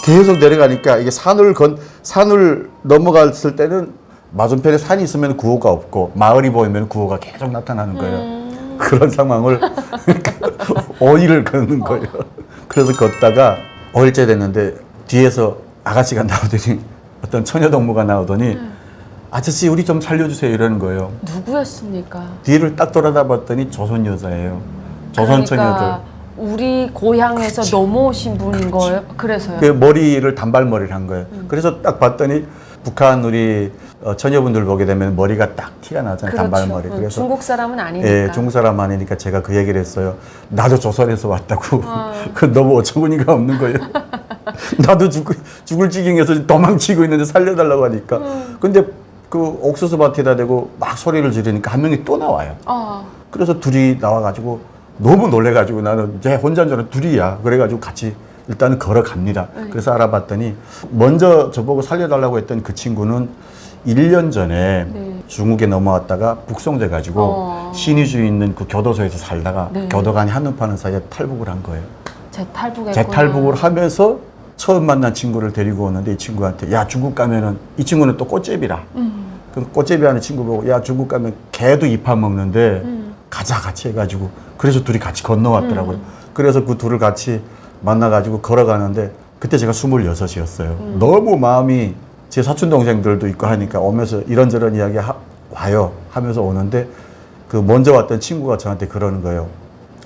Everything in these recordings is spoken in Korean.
계속 내려가니까 이게 산을 넘어갔을 때는 맞은편에 산이 있으면 구호가 없고 마을이 보이면 구호가 계속 나타나는 거예요. 그런 상황을 5일을 걷는 거예요. 그래서 걷다가 5일째 됐는데 뒤에서 아가씨가 나오더니 어떤 처녀동무가 나오더니 아저씨 우리 좀 살려주세요 이러는 거예요. 누구였습니까? 뒤를 딱 돌아다 봤더니 조선 여자예요. 조선 그러니까 처녀들. 우리 고향에서 넘어오신 분인 거예요? 그래서요? 그 머리를 단발머리를 한 거예요. 그래서 딱 봤더니 북한 우리 처녀분들 보게 되면 머리가 딱 티가 나잖아요. 그렇죠. 단발머리. 그래서 중국 사람은 아니니까. 예, 중국 사람 아니니까 제가 그 얘기를 했어요. 나도 조선에서 왔다고. 그 너무 어처구니가 없는 거예요. 나도 죽을 지경에서 도망치고 있는데 살려달라고 하니까. 근데 그 옥수수 밭에다 대고 막 소리를 지르니까 한 명이 또 나와요. 그래서 둘이 나와가지고 너무 놀래가지고 나는 이제 혼자인 줄 알았는데 둘이야. 그래가지고 같이 일단은 걸어갑니다. 그래서 알아봤더니 먼저 저보고 살려달라고 했던 그 친구는 1년 전에 네. 중국에 넘어왔다가 북송돼가지고 신의주에 있는 그 교도소에서 살다가 네. 교도관이 한눈 파는 사이에 탈북을 한 거예요. 재탈북했구나. 재탈북을 하면서 처음 만난 친구를 데리고 오는데 이 친구한테 야 중국 가면은 이 친구는 또 꽃제비라. 그 꽃제비 하는 친구 보고 야 중국 가면 개도 잎밥 먹는데 가자 같이 해가지고 그래서 둘이 같이 건너왔더라고요. 그래서 그 둘을 같이 만나가지고 걸어가는데 그때 제가 26이었어요. 너무 마음이 제 사촌 동생들도 있고 하니까 오면서 이런저런 이야기 와요 하면서 오는데 그 먼저 왔던 친구가 저한테 그러는 거예요.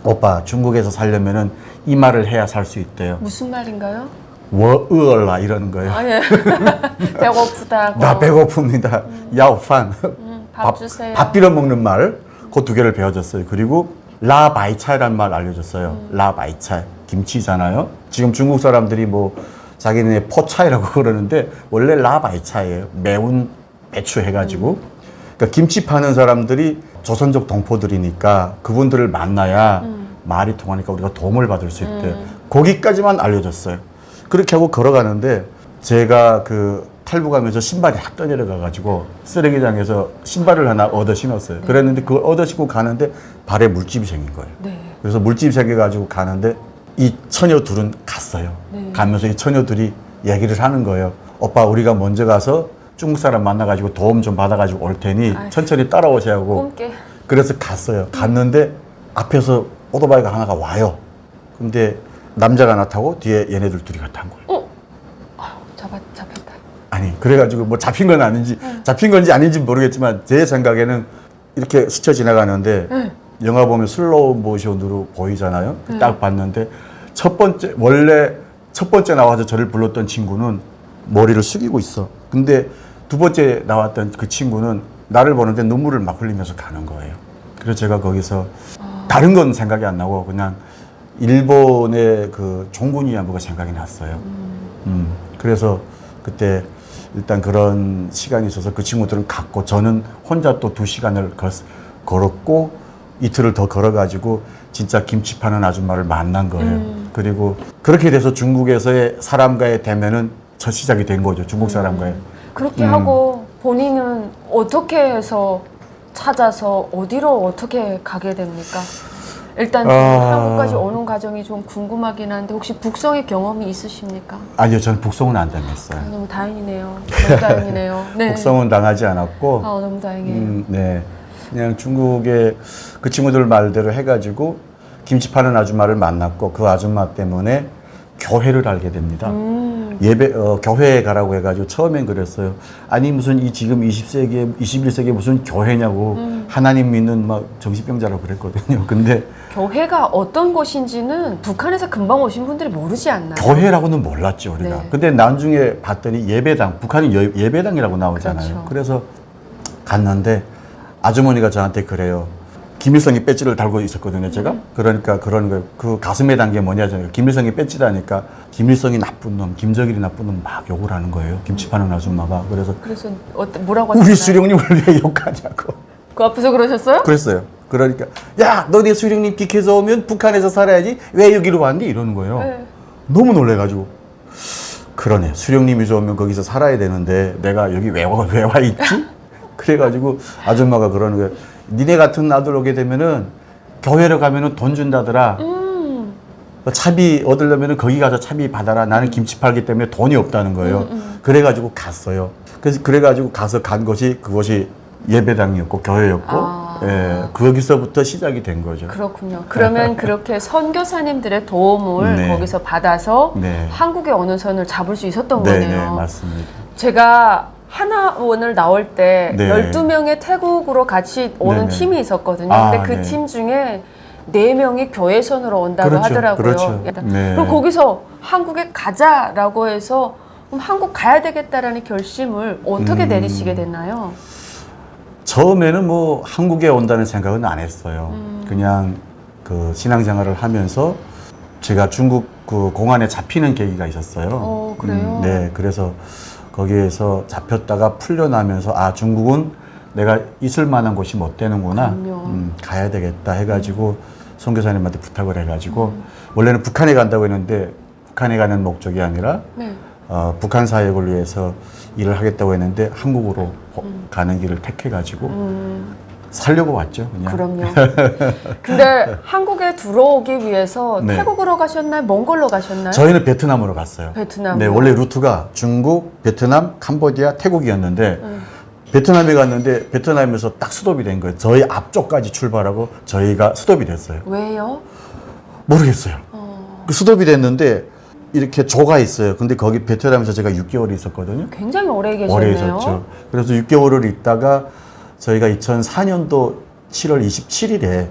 오빠 중국에서 살려면은 이 말을 해야 살 수 있대요. 무슨 말인가요? 워으얼라 이러는 거예요. 아, 예. 배고프다고. 나 배고픕니다. 야오판. 밥 주세요. 밥 빌어 먹는 말. 그 두 개를 배워줬어요. 그리고 라바이차이라는 말 알려줬어요. 라바이차이. 김치잖아요. 지금 중국 사람들이 뭐 자기네 포차이라고 그러는데 원래 라바이차이예요. 매운 배추 해가지고. 그러니까 김치 파는 사람들이 조선족 동포들이니까 그분들을 만나야 말이 통하니까 우리가 도움을 받을 수 있대요. 거기까지만 알려줬어요. 그렇게 하고 걸어가는데 제가 그 탈북하면서 신발이 확 떠내려가가지고 쓰레기장에서 신발을 하나 얻어 신었어요. 그랬는데 그걸 얻어 신고 가는데 발에 물집이 생긴 거예요. 네. 그래서 물집이 생겨가지고 가는데 이 처녀 둘은 갔어요. 네. 가면서 이 처녀 둘이 얘기를 하는 거예요. 오빠 우리가 먼저 가서 중국 사람 만나가지고 도움 좀 받아가지고 올 테니 아이고. 천천히 따라오시라고. 꿈깨. 그래서 갔어요. 갔는데 앞에서 오토바이가 하나가 와요. 근데 남자가 하나 타고 뒤에 얘네들 둘이 탄 거예요. 잡혔다. 아니 그래가지고 뭐 잡힌 건 아닌지 잡힌 건지 아닌지 모르겠지만 제 생각에는 이렇게 스쳐 지나가는데 영화 보면 슬로우 모션으로 보이잖아요. 딱 봤는데 원래 첫 번째 나와서 저를 불렀던 친구는 머리를 숙이고 있어. 근데 두 번째 나왔던 그 친구는 나를 보는데 눈물을 막 흘리면서 가는 거예요. 그래서 제가 거기서 다른 건 생각이 안 나고 그냥 일본의 그 종군위안부가 생각이 났어요. 그래서 그때 일단 그런 시간이 있어서 그 친구들은 갔고 저는 혼자 또 2시간을 걸었고 이틀을 더 걸어가지고 진짜 김치 파는 아줌마를 만난 거예요. 그리고 그렇게 돼서 중국에서의 사람과의 대면은 첫 시작이 된 거죠. 중국 사람과의. 그렇게 하고 본인은 어떻게 해서 찾아서 어디로 어떻게 가게 됩니까? 일단 한국까지 오는 과정이 좀 궁금하긴 한데 혹시 북송의 경험이 있으십니까? 아니요, 저는 북송은 안 당했어요. 너무 다행이네요. 너무 다행이네요. 네. 북송은 당하지 않았고, 너무 다행이에요. 네, 그냥 중국의 그 친구들 말대로 해가지고 김치 파는 아줌마를 만났고 그 아줌마 때문에 교회를 알게 됩니다. 교회에 가라고 해가지고 처음엔 그랬어요. 아니 무슨 지금 21세기에 무슨 교회냐고 하나님 믿는 막 정신병자라고 그랬거든요. 근데 교회가 어떤 곳인지는 북한에서 금방 오신 분들이 모르지 않나요? 교회라고는 몰랐죠 우리가. 네. 근데 나중에 봤더니 예배당, 북한이 예배당이라고 나오잖아요. 그렇죠. 그래서 갔는데 아주머니가 저한테 그래요. 김일성이 배지를 달고 있었거든요, 제가. 그러니까 그런 거, 그 가슴에 단 게 뭐냐잖아요. 김일성이 배지라니까 김일성이 나쁜 놈, 김정일이 나쁜 놈 막 욕을 하는 거예요. 김치 파는 아줌마가. 그래서 뭐라고 하셨나요? 우리 수령님을 왜 욕하냐고. 그 앞에서 그러셨어요? 그랬어요. 그러니까 야, 너네 수령님 비켜서 오면 북한에서 살아야지 왜 여기로 왔니? 이러는 거예요. 네. 너무 놀래가지고. 그러네. 수령님이 좋으면 거기서 살아야 되는데 내가 여기 왜 와 있지? 그래가지고 아줌마가 그러는 거예요. 니네 같은 아들 오게 되면은 교회로 가면은 돈 준다더라. 차비 얻으려면 거기 가서 차비 받아라. 나는 김치 팔기 때문에 돈이 없다는 거예요. 그래가지고 갔어요. 그래가지고 가서 간 것이 그것이 예배당이었고 교회였고 예, 거기서부터 시작이 된 거죠. 그렇군요. 그러면 그렇게 선교사님들의 도움을 네. 거기서 받아서 네. 한국의 어느 선을 잡을 수 있었던 네, 거네요. 네, 맞습니다. 제가 하나원을 나올 때 네. 12명의 태국으로 같이 오는 네네. 팀이 있었거든요. 아, 근데 그 네. 팀 중에 4명이 교회선으로 온다고 그렇죠, 하더라고요. 그렇죠. 네. 그럼 거기서 한국에 가자라고 해서 그럼 한국 가야 되겠다라는 결심을 어떻게 내리시게 됐나요? 처음에는 뭐 한국에 온다는 생각은 안 했어요. 그냥 그 신앙생활을 하면서 제가 중국 그 공안에 잡히는 계기가 있었어요. 그래요? 네, 그래서 거기에서 잡혔다가 풀려나면서 아 중국은 내가 있을 만한 곳이 못 되는구나. 그럼요. 가야 되겠다 해가지고 선교사님한테 부탁을 해가지고 원래는 북한에 간다고 했는데 북한에 가는 목적이 아니라 네. 북한 사역을 위해서 일을 하겠다고 했는데 한국으로 가는 길을 택해가지고 살려고 왔죠. 그냥. 그럼요. 근데 한국에 들어오기 위해서 네. 태국으로 가셨나요? 몽골로 가셨나요? 저희는 베트남으로 갔어요. 베트남으로? 네, 원래 루트가 중국, 베트남, 캄보디아, 태국이었는데 베트남에 갔는데 베트남에서 딱 스톱이 된 거예요. 저희 앞쪽까지 출발하고 저희가 스톱이 됐어요. 왜요? 모르겠어요. 그 스톱이 됐는데 이렇게 조가 있어요. 근데 거기 베트남에서 제가 6개월 있었거든요. 굉장히 오래 계셨네요. 오래 있었죠. 그래서 6개월을 있다가 저희가 2004년도 7월 27일에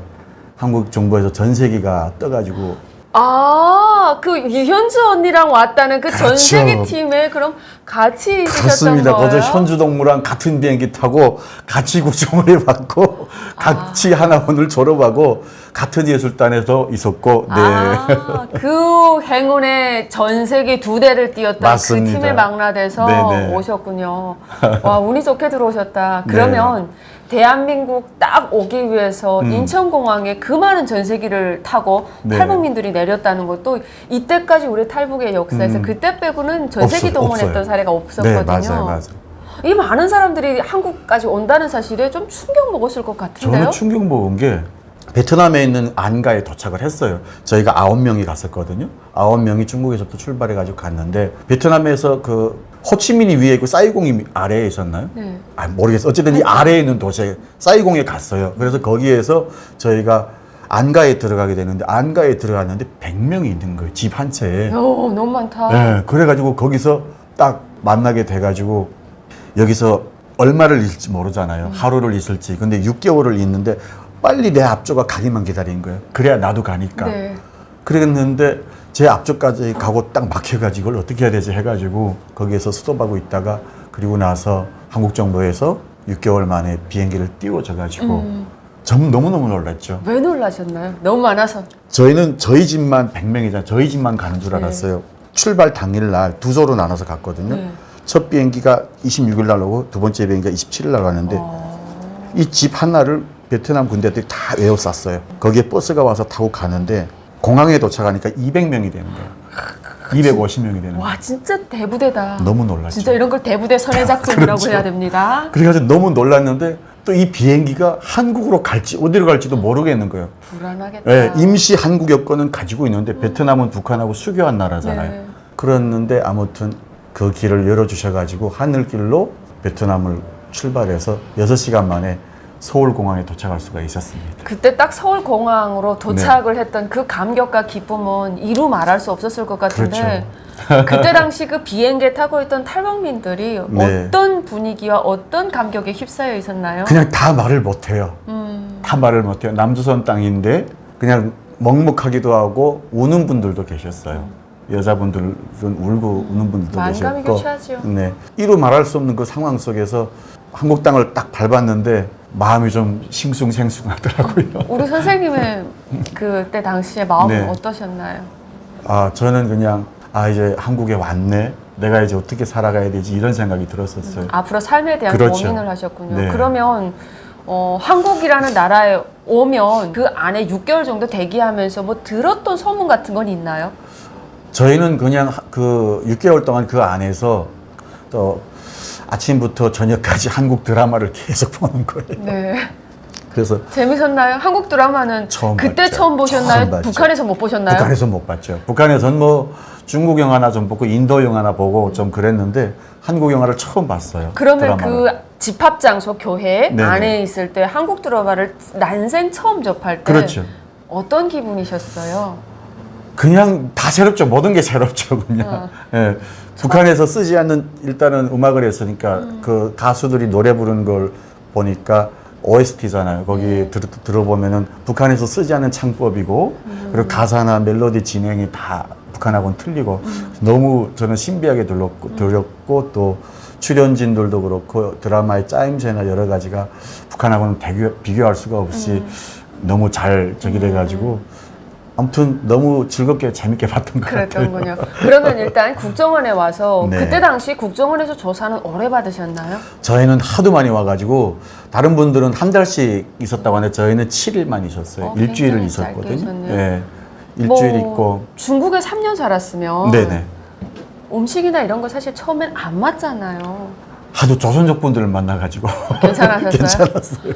한국 정부에서 전세기가 떠가지고 아, 그 유현주 언니랑 왔다는 그 그렇죠. 전세기 팀에 그럼 같이 있으셨던 그렇습니다. 거예요? 거기서 현주 동무랑 같은 비행기 타고 같이 구청을 받고 같이 하나원을 졸업하고 같은 예술단에서 있었고 네. 아, 그 행운의 전세기 2대를 띄웠던 맞습니다. 그 팀에 망라돼서 네네. 오셨군요. 와, 운이 좋게 들어오셨다. 그러면 네. 대한민국 딱 오기 위해서 인천공항에 그 많은 전세기를 타고 네. 탈북민들이 내렸다는 것도 이때까지 우리 탈북의 역사에서 그때 빼고는 전세기 없어요, 동원했던 없어요. 사례가 없었거든요. 네, 맞아요, 맞아요. 이 많은 사람들이 한국까지 온다는 사실에 좀 충격 먹었을 것 같은데요? 저는 충격 먹은 게 베트남에 있는 안가에 도착을 했어요. 저희가 9명이 갔었거든요. 9명이 중국에서부터 출발해가지고 갔는데 베트남에서 그 호치민이 위에 있고 사이공이 아래에 있었나요? 네. 아, 모르겠어요. 어쨌든 이 아래에 있는 도시에 사이공에 갔어요. 그래서 거기에서 저희가 안가에 들어가게 되는데 안가에 들어갔는데 100명이 있는 거예요. 집 한 채에. 너무 많다. 네, 그래가지고 거기서 딱 만나게 돼가지고 여기서 얼마를 있을지 모르잖아요. 하루를 있을지. 근데 6개월을 있는데 빨리 내 앞조가 가기만 기다린 거예요. 그래야 나도 가니까. 네. 그랬는데 제 앞쪽까지 가고 딱 막혀가지고 이걸 어떻게 해야 되지 해가지고 거기에서 스톱하고 있다가 그리고 나서 한국 정부에서 6개월 만에 비행기를 띄워줘가지고 전 너무너무 놀랐죠. 왜 놀라셨나요? 너무 많아서. 저희는 저희 집만 100명이잖아요. 저희 집만 가는 줄 네. 알았어요. 출발 당일날 2소로 나눠서 갔거든요. 네. 첫 비행기가 26일 날 오고 두 번째 비행기가 27일 날 갔는데 이 집 하나를 베트남 군대들이 다 에워쌌어요. 거기에 버스가 와서 타고 가는데 공항에 도착하니까 200명이 되는 거예요. 250명이 되는 거예요. 와, 진짜 대부대다. 너무 놀랐죠. 진짜 이런 걸 대부대 선해작전이라고 그렇죠. 해야 됩니다. 그래가지고 너무 놀랐는데 또 이 비행기가 한국으로 갈지 어디로 갈지도 모르겠는 거예요. 불안하겠다. 예, 임시 한국 여권은 가지고 있는데 베트남은 북한하고 수교한 나라잖아요. 네. 그랬는데 아무튼 그 길을 열어주셔가지고 하늘길로 베트남을 출발해서 6시간 만에 서울공항에 도착할 수가 있었습니다. 그때 딱 서울공항으로 도착을 했던 그 감격과 기쁨은 이루 말할 수 없었을 것 같은데 그때 당시 그 비행기에 타고 있던 탈북민들이 네. 어떤 분위기와 어떤 감격에 휩싸여 있었나요? 그냥 다 말을 못해요. 다 말을 못해요. 남조선 땅인데 그냥 먹먹하기도 하고 우는 분들도 계셨어요. 여자분들은 울고 우는 분들도 만감이 계셨고 교차하죠. 네. 이루 말할 수 없는 그 상황 속에서 한국 땅을 딱 밟았는데 마음이 좀 싱숭생숭하더라고요. 우리 선생님의 그때 당시에 마음은 네. 어떠셨나요? 아, 저는 그냥 이제 한국에 왔네. 내가 이제 어떻게 살아가야 되지 이런 생각이 들었었어요. 앞으로 삶에 대한 그렇죠. 고민을 하셨군요. 네. 그러면 한국이라는 나라에 오면 그 안에 6개월 정도 대기하면서 뭐 들었던 소문 같은 건 있나요? 저희는 그냥 그 6개월 동안 그 안에서 또 아침부터 저녁까지 한국 드라마를 계속 보는 거예요. 네. 그래서 재밌었나요? 한국 드라마는 처음 그때 봤죠. 처음 보셨나요? 처음 봤죠. 북한에서 못 보셨나요? 북한에서 못 봤죠. 북한에서는 뭐 중국 영화나 좀 보고 인도 영화나 보고 좀 그랬는데 한국 영화를 처음 봤어요. 그러면 드라마를. 그 집합 장소 교회 네네. 안에 있을 때 한국 드라마를 난생 처음 접할 때 그렇죠. 어떤 기분이셨어요? 그냥 다 새롭죠. 모든 게 새롭죠. 그냥. 예. 북한에서 쓰지 않는 일단은 음악을 했으니까 그 가수들이 노래 부르는 걸 보니까 OST잖아요. 거기 들어보면은 북한에서 쓰지 않는 창법이고 그리고 가사나 멜로디 진행이 다 북한하고는 틀리고 너무 저는 신비하게 들렸고 또 출연진들도 그렇고 드라마의 짜임새나 여러 가지가 북한하고는 비교할 수가 없이 너무 잘 저기 돼가지고 아무튼 너무 즐겁게 재밌게 봤던 것 같아요. 그랬던군요. 그러면 일단 국정원에 와서 네. 그때 당시 국정원에서 조사는 오래 받으셨나요? 저희는 하도 많이 와가지고 다른 분들은 한 달씩 있었다고 하는데 저희는 7일만 있었어요. 일주일을 굉장히 짧게 있었거든요. 있었네요. 네. 일주일 뭐, 있고. 중국에 3년 살았으면 네네. 음식이나 이런 거 사실 처음엔 안 맞잖아요. 하도 조선족 분들을 만나가지고 괜찮았어요? 괜찮았어요.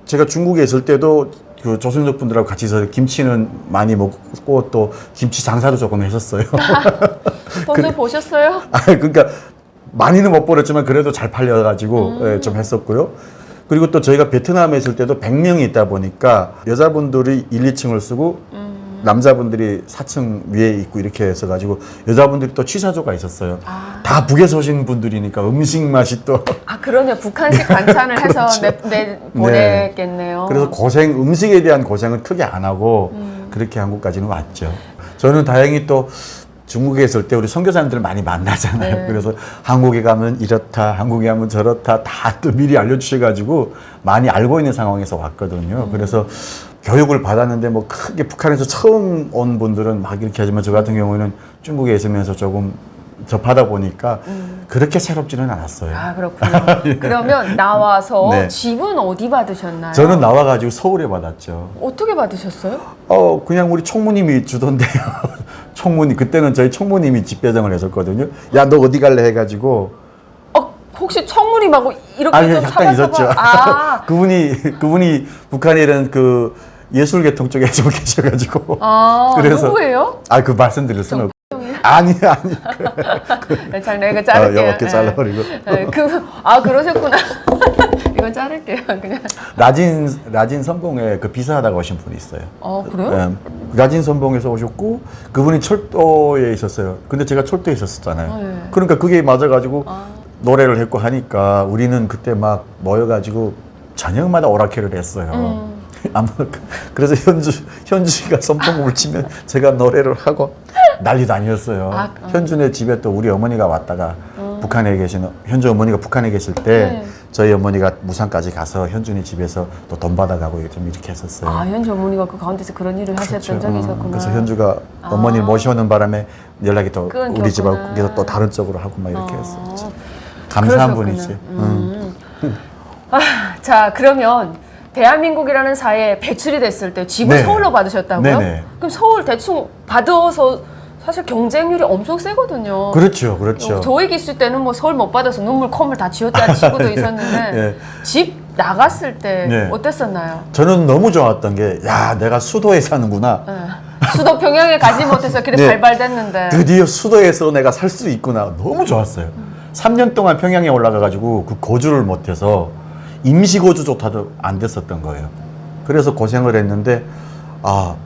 제가 중국에 있을 때도 그 조선족 분들하고 같이 있어서 김치는 많이 먹고 또 김치 장사도 조금 했었어요. 돈 좀 보셨어요? 그러니까 많이는 못 벌었지만 그래도 잘 팔려가지고 예, 좀 했었고요. 그리고 또 저희가 베트남에 있을 때도 100명이 있다 보니까 여자분들이 1, 2층을 쓰고 남자분들이 4층 위에 있고 이렇게 했어가지고 여자분들이 또 취사조가 있었어요. 다 북에서 오신 분들이니까 음식 맛이 또 그러네요. 북한식 반찬을 해서 네. 보냈겠네요. 그래서 음식에 대한 고생은 크게 안 하고 그렇게 한국까지는 왔죠. 저는 다행히 또 중국에 있을 때 우리 선교사님들 많이 만나잖아요. 네. 그래서 한국에 가면 이렇다, 한국에 가면 저렇다 다 또 미리 알려주셔가지고 많이 알고 있는 상황에서 왔거든요. 그래서 교육을 받았는데 뭐 크게 북한에서 처음 온 분들은 막 이렇게 하지만 저 같은 경우에는 중국에 있으면서 조금 접하다 보니까 그렇게 새롭지는 않았어요. 그렇군요. 그러면 나와서 네. 집은 어디 받으셨나요? 저는 나와가지고 서울에 받았죠. 어떻게 받으셨어요? 그냥 우리 총무님이 주던데요. 총무님, 그때는 저희 총무님이 집 배정을 했었거든요. 야, 너 어디 갈래 해가지고. 혹시 청문님하고 이렇게 좀 약간 있었죠. 그분이 북한에 있는 그 예술계통 쪽에 좀 계셔가지고. 누구예요? 그 말씀드릴 수는 없고. 아니. 장난 이거 자를게요. 이렇게 잘라버리고. 그러셨구나. 이건 자를게요. 그냥. 라진 선봉에 그 비서하다가 오신 분이 있어요. 그래요? 라진 선봉에서 오셨고 그분이 철도에 있었어요. 근데 제가 철도에 있었잖아요. 네. 그러니까 그게 맞아가지고 노래를 했고 하니까 우리는 그때 막 모여가지고 저녁마다 오락회를 했어요. 그래서 현주가 선풍을 치면 제가 노래를 하고 난리도 아니었어요. 현준의 집에 또 우리 어머니가 왔다가 북한에 계시는 현주 어머니가 북한에 계실 때 저희 어머니가 무산까지 가서 현준이 집에서 또 돈 받아가고 좀 이렇게 했었어요. 현주 어머니가 그 가운데서 그런 일을 하셨던 적이 있었구나. 그래서 현주가 어머니를 모셔오는 바람에 연락이 또 끊겼구나. 우리 집하고 또 다른 쪽으로 하고 막 이렇게 했었죠. 감사한 분이지. 자, 그러면 대한민국이라는 사회에 배출이 됐을 때 집을 네. 서울로 받으셨다고요? 네네. 그럼 서울 대충 받아서 사실 경쟁률이 엄청 세거든요. 그렇죠. 저희 있을 때는 뭐 서울 못 받아서 눈물 콧물 다 지웠다는 친구도 있었는데 네. 집 나갔을 때 네. 어땠었나요? 저는 너무 좋았던 게 내가 수도에 사는구나. 수도 평양에 가지 못해서 그래 네. 발발됐는데 드디어 수도에서 내가 살 수 있구나. 너무 좋았어요. 3년 동안 평양에 올라가가지고 그 거주를 못해서 임시거주조차도 안 됐었던 거예요. 그래서 고생을 했는데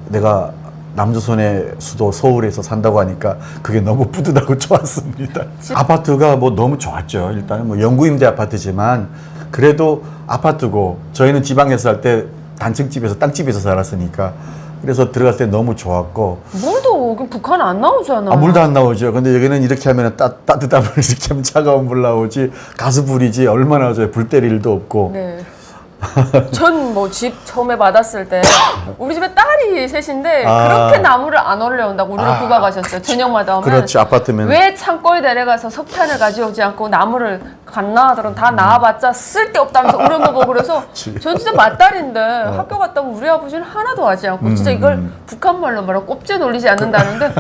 내가 남조선의 수도 서울에서 산다고 하니까 그게 너무 뿌듯하고 좋았습니다. 아파트가 뭐 너무 좋았죠. 일단은 뭐 영구임대 아파트지만 그래도 아파트고 저희는 지방에서 살 때 단층집에서 땅집에서 살았으니까 그래서 들어갔을 때 너무 좋았고. 물도 여기 북한 안 나오잖아. 물도 안 나오죠. 근데 여기는 이렇게 하면 따뜻한 물 이렇게 하면 차가운 물 나오지 가스불이지 얼마나 불 때릴 일도 없고. 네. 전 뭐 집 처음에 받았을 때 우리 집에 딸이 셋인데 그렇게 나무를 안 올려온다고 우리를 구가 가셨어요. 저녁마다 오면 그렇죠. 아파트면 왜 창고에 내려가서 석탄을 가져오지 않고 나무를 갓나아들은 다 나와봤자 쓸데없다면서 우는 거 보고 그래서 전 진짜 맞다리인데 학교 갔다 오면 우리 아버지는 하나도 하지 않고 진짜 이걸 북한 말로 말하고 꼽지 놀리지 않는다는데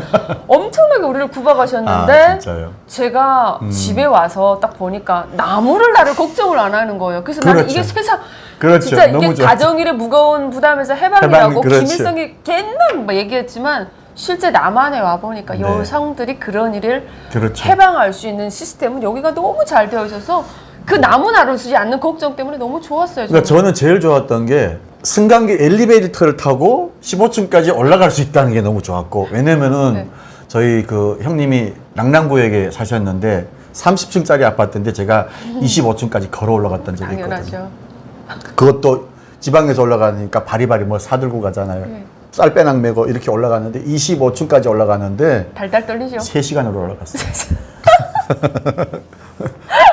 엄청나게 우리를 구박하셨는데 아, 진짜요? 제가 집에 와서 딱 보니까 나무를 나를 걱정을 안 하는 거예요. 그래서 나는 그렇죠. 이게 세상 그렇죠. 진짜 너무 이게 좋았죠. 가정일의 무거운 부담에서 해방이라고 그렇죠. 김일성이 옛날 뭐 얘기했지만 실제 남한에 와 보니까 네. 여성들이 그런 일을 그렇죠. 해방할 수 있는 시스템은 여기가 너무 잘 되어 있어서 그 나무 나르지 않는 걱정 때문에 너무 좋았어요. 그러니까 저는 제일 좋았던 게 승강기 엘리베이터를 타고 15층까지 올라갈 수 있다는 게 너무 좋았고 왜냐면은 네. 저희 그 형님이 낭랑구역에 사셨는데 30층짜리 아파트인데 제가 25층까지 걸어 올라갔던 적이 있거든요. 당연하죠. 그것도 지방에서 올라가니까 바리바리 뭐 사들고 가잖아요. 네. 쌀배낭 메고 이렇게 올라가는데 25층까지 올라가는데 달달 떨리죠. 3시간으로 올라갔어요.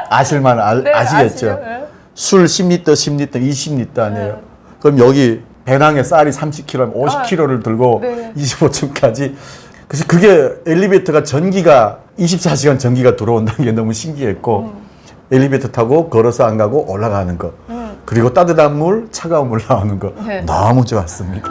아실만 네, 아시겠죠? 아시죠? 네. 술 10리터, 10리터, 20리터 아니에요. 네. 그럼 여기 배낭에 쌀이 30kg, 50kg를 들고 네. 25층까지. 그래서 그게 엘리베이터가 전기가 24시간 전기가 들어온다는 게 너무 신기했고 엘리베이터 타고 걸어서 안 가고 올라가는 거. 그리고 따뜻한 물, 차가운 물 나오는 거 네. 너무 좋았습니다.